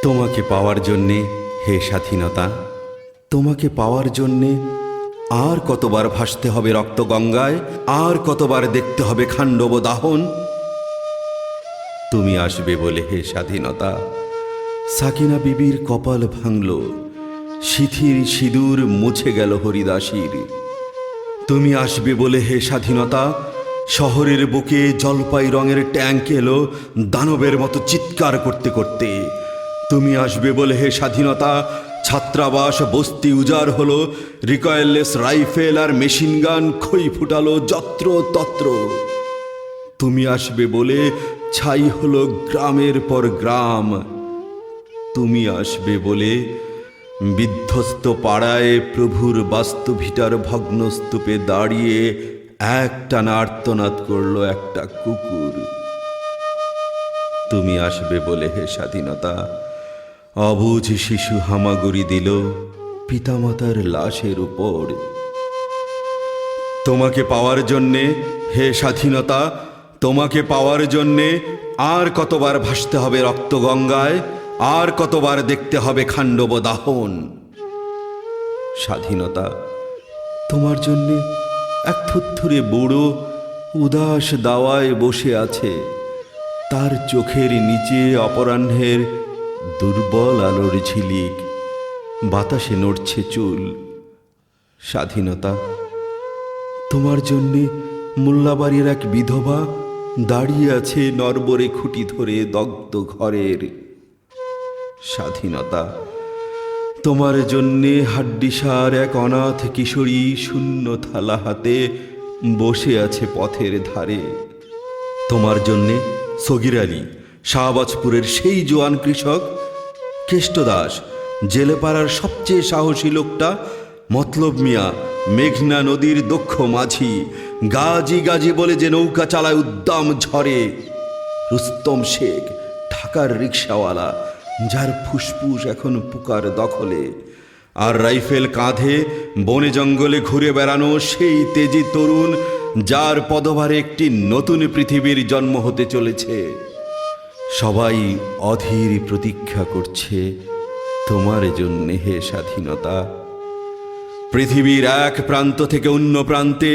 তোমাকে পাওয়ার জন্যে হে স্বাধীনতা, তোমাকে পাওয়ার জন্যে আর কতবার ভাসতে হবে রক্তগঙ্গায়, আর কতবার দেখতে হবে খাণ্ডব দাহন। তুমি আসবে বলে হে স্বাধীনতা, সাকিনা বিবির কপাল ভাঙল, সিথির সিঁদুর মুছে গেল হরিদাসীর। তুমি আসবে বলে হে স্বাধীনতা, শহরের বুকে জলপাই রঙের ট্যাঙ্ক এলো দানবের মতো চিৎকার করতে করতে। তুমি আসবে বলে হে স্বাধীনতা, ছাত্রাবাস বস্তি উজাড় হলো, রিকয়েললেস রাইফেল আর মেশিন গান খই ফুটালো যত্র তত্র। তুমি আসবে বলে ছাই হলো গ্রামের পর গ্রাম। তুমি আসবে বলে বিধ্বস্ত পাড়ায় প্রভুর বাস্তুভিটার ভগ্নস্তূপে দাঁড়িয়ে একটানা আর্তনাদ করল একটা কুকুর। তুমি আসবে বলে হে স্বাধীনতা, অবুঝ শিশু হামাগুড়ি দিল পিতামাতার লাশের উপর। তোমাকে পাওয়ার জন্যে হে স্বাধীনতা, তোমাকে পাওয়ার জন্যে আর কতবার ভাসতে হবে রক্তগঙ্গায়, আর কতবার দেখতে হবে খাণ্ডব দাহন। স্বাধীনতা, তোমার জন্যে এক থুরথুরে বুড়ো উদাস দাওয়ায় বসে আছে, তার চোখের নিচে অপরাহ্নের দুর্বল আলোর ঝিলিক, বাতাসে নড়ছে চুল। স্বাধীনতা, তোমার জন্যে মোল্লাবাড়ির এক বিধবা দাঁড়িয়ে আছে নরবরে খুঁটি ধরে দগ্ধ ঘরের। স্বাধীনতা, তোমার জন্যে হাড্ডিসার এক অনাথ কিশোরী শূন্য থালা হাতে বসে আছে পথের ধারে। তোমার জন্যে সগির আলী, শাহবাজপুরের সেই জোয়ান কৃষক, কেষ্টদাস, জেলেপাড়ার সবচেয়ে সাহসী লোকটা, মতলব মিয়া, মেঘনা নদীর দক্ষ মাঝি, গাজী গাজী বলে যে নৌকা চালায় উদ্দাম ঝড়ে, রুস্তম শেখ, ঢাকার রিকশাওয়ালা, যার ফুসফুস এখন পুকার দখলে, আর রাইফেল কাঁধে বনে জঙ্গলে ঘুরে বেড়ানো সেই তেজি তরুণ, যার পদভারে একটি নতুন পৃথিবীর জন্ম হতে চলেছে। সবাই অধীর প্রতীক্ষা করছে তোমার জন্যে হে স্বাধীনতা। পৃথিবীর এক প্রান্ত থেকে অন্য প্রান্তে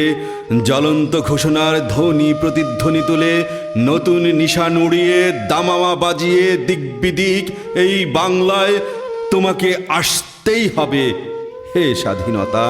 জ্বলন্ত ঘোষণার ধ্বনি প্রতিধ্বনি তুলে নতুন নিশান উড়িয়ে দামামা বাজিয়ে দিক বিদিক এই বাংলায় তোমাকে আসতেই হবে হে স্বাধীনতা।